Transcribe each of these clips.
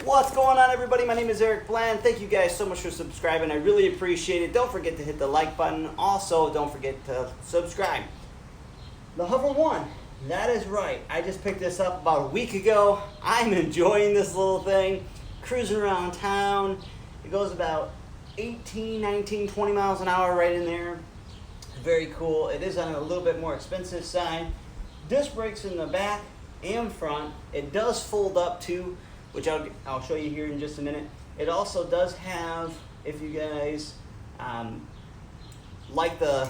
What's going on, everybody? My name is B.L.A.N. Thank you guys so much for subscribing. I really appreciate it. Don't forget to hit the like button. Also, don't forget to subscribe. The Hover 1. That is right. I just picked this up about a week ago. I'm enjoying this little thing. Cruising around town. It goes about 18, 19, 20 miles an hour right in there. Very cool. It is on a little bit more expensive side. Disc brakes in the back and front. It does fold up too, which I'll show you here in just a minute. It also does have, if you guys like the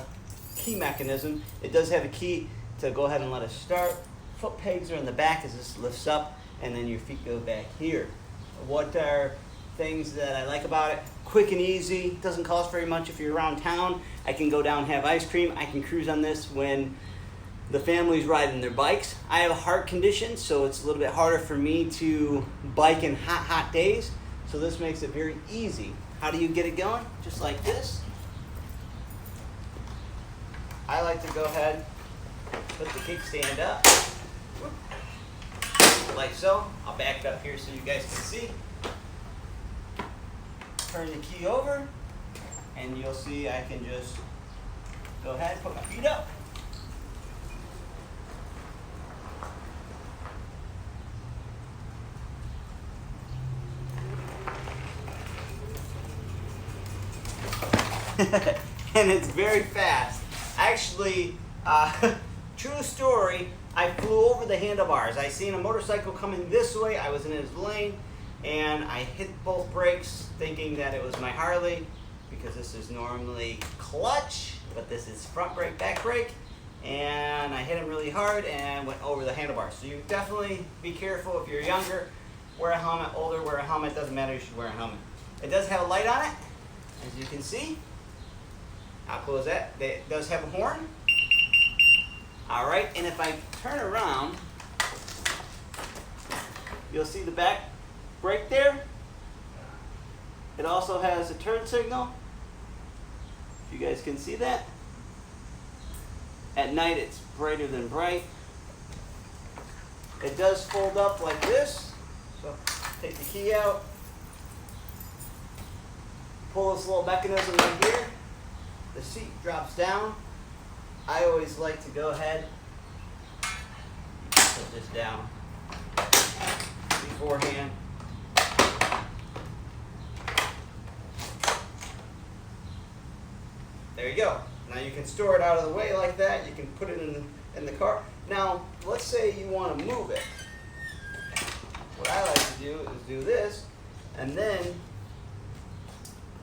key mechanism, it does have a key to go ahead and let it start. Foot pegs are in the back as this lifts up, and then your feet go back here. What are things that I like about it? Quick and easy, doesn't cost very much if you're around town. I can go down and have ice cream. I can cruise on this when the family's riding their bikes. I have a heart condition, so it's a little bit harder for me to bike in hot days. So this makes it very easy. How do you get it going? Just like this. I like to go ahead, put the kickstand up, like so. I'll back it up here so you guys can see. Turn the key over, and you'll see I can just go ahead and put my feet up. And it's very fast. Actually, true story, I flew over the handlebars. I seen a motorcycle coming this way. I was in his lane, and I hit both brakes thinking that it was my Harley, because this is normally clutch, but this is front brake, back brake, and I hit him really hard and went over the handlebars. So you definitely be careful if you're younger. Wear a helmet. Older, wear a helmet. Doesn't matter, you should wear a helmet. It does have a light on it, as you can see. I'll close that. It does have a horn. All right, and if I turn around, you'll see the back brake there. It also has a turn signal, if you guys can see that. At night it's brighter than bright. It does fold up like this. So take the key out, pull this little mechanism right here. The seat drops down. I always like to go ahead and put this down beforehand. There you go. Now you can store it out of the way like that. You can put it in the car. Now, let's say you want to move it. What I like to do is do this, and then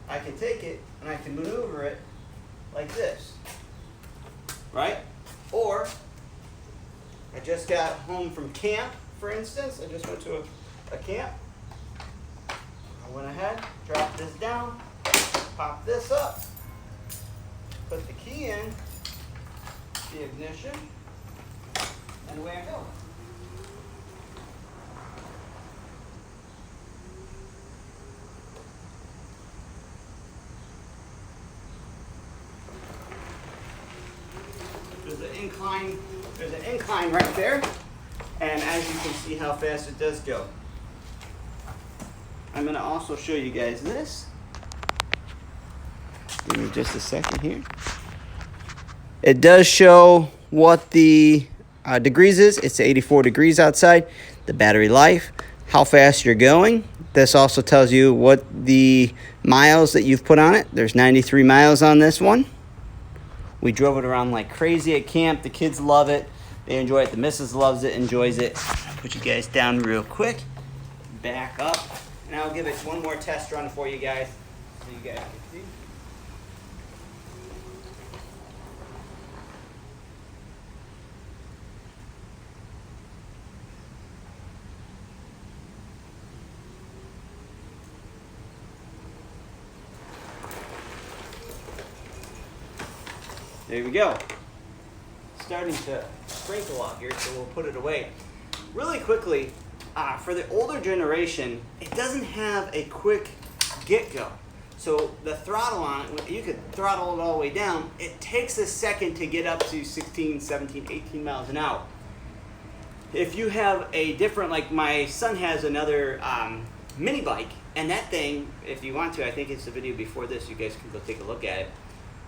I can take it and I can maneuver it like this, right? Or I just got home from camp, for instance. I just went to a camp. I went ahead, dropped this down, pop this up, put the key in, the ignition, and away I go. There's an incline right there, and as you can see how fast it does go. I'm going to also show you guys this. Give me just a second here. It does show what the degrees is. It's 84 degrees outside. The battery life, how fast you're going. This also tells you what the miles that you've put on it. There's 93 miles on this one. We drove it around like crazy at camp. The kids love it. They enjoy it. The missus loves it, enjoys it. I'll put you guys down real quick. Back up. And I'll give it one more test run for you guys so you guys can see. There we go. Starting to sprinkle out here, so we'll put it away. Really quickly, for the older generation, it doesn't have a quick get-go. So the throttle on it, you could throttle it all the way down. It takes a second to get up to 16, 17, 18 miles an hour. If you have a different, like my son has another mini bike, and that thing, if you want to, I think it's the video before this, you guys can go take a look at it.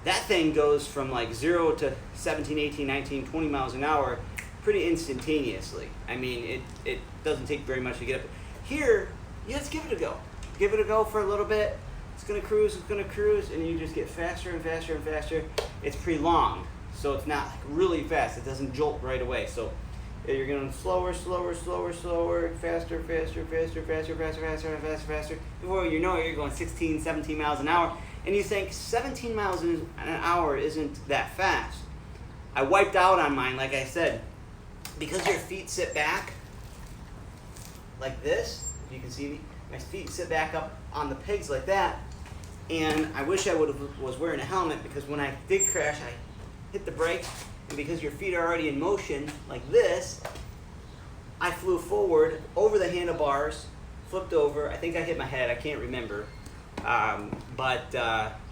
That thing goes from like 0 to 17, 18, 19, 20 miles an hour pretty instantaneously. I mean, it doesn't take very much to get up. Here, you just give it a go. Give it a go for a little bit. It's gonna cruise, and you just get faster and faster and faster. It's pretty long, so it's not like really fast. It doesn't jolt right away. So you're going slower, slower, slower, slower, faster, faster, faster, faster, faster, faster, faster, faster. Before you know it, you're going 16, 17 miles an hour, and you think 17 miles an hour isn't that fast. I wiped out on mine, like I said, because your feet sit back like this. If you can see me, my feet sit back up on the pegs like that. And I wish I was wearing a helmet, because when I did crash, I hit the brakes, and because your feet are already in motion like this, I flew forward over the handlebars, flipped over. I think I hit my head. I can't remember, but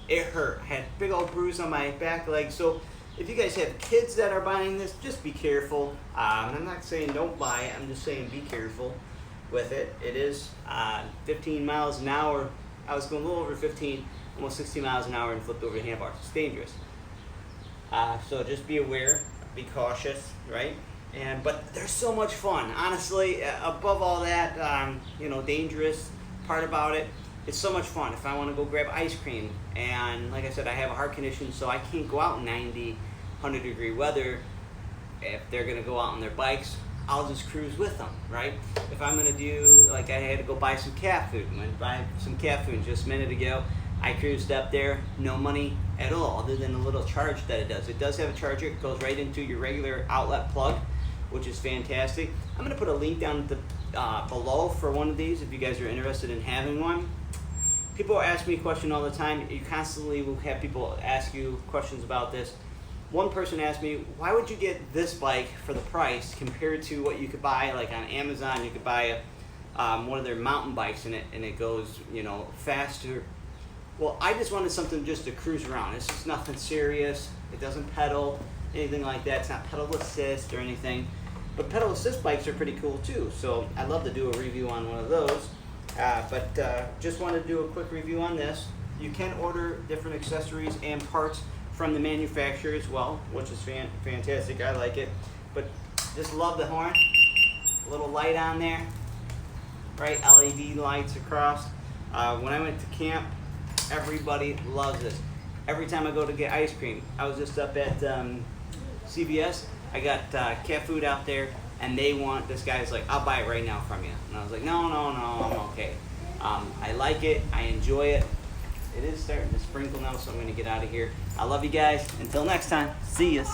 it hurt. I had a big old bruise on my back leg. So if you guys have kids that are buying this, just be careful. I'm not saying don't buy it. I'm just saying be careful with it. It is 15 miles an hour. I was going a little over 15, almost 60 miles an hour, and flipped over the handlebars. It's dangerous. So just be aware, be cautious, right? But they're so much fun. Honestly, above all that, dangerous part about it, it's so much fun. If I want to go grab ice cream, and like I said, I have a heart condition, so I can't go out in 90, 100 degree weather. If they're going to go out on their bikes, I'll just cruise with them, right? If I'm gonna do, like I had to go buy some cat food. I went to buy some cat food just a minute ago. I cruised up there, no money at all, other than a little charge that it does. It does have a charger. It goes right into your regular outlet plug, which is fantastic. I'm gonna put a link down below for one of these if you guys are interested in having one. People ask me a question all the time. You constantly will have people ask you questions about this. One person asked me, why would you get this bike for the price compared to what you could buy, like on Amazon? You could buy one of their mountain bikes and it goes, faster. Well, I just wanted something just to cruise around. It's just nothing serious. It doesn't pedal, anything like that. It's not pedal assist or anything. But pedal assist bikes are pretty cool too. So I'd love to do a review on one of those. Just wanted to do a quick review on this. You can order different accessories and parts from the manufacturer as well, which is fantastic. I like it. But just love the horn. A little light on there, right? LED lights across. When I went to camp, everybody loves this. Every time I go to get ice cream, I was just up at CVS. I got cat food out there, and this guy's like, I'll buy it right now from you. And I was like, no, I'm okay. I like it. I enjoy it. It is starting to sprinkle now, so I'm going to get out of here. I love you guys. Until next time, see yas.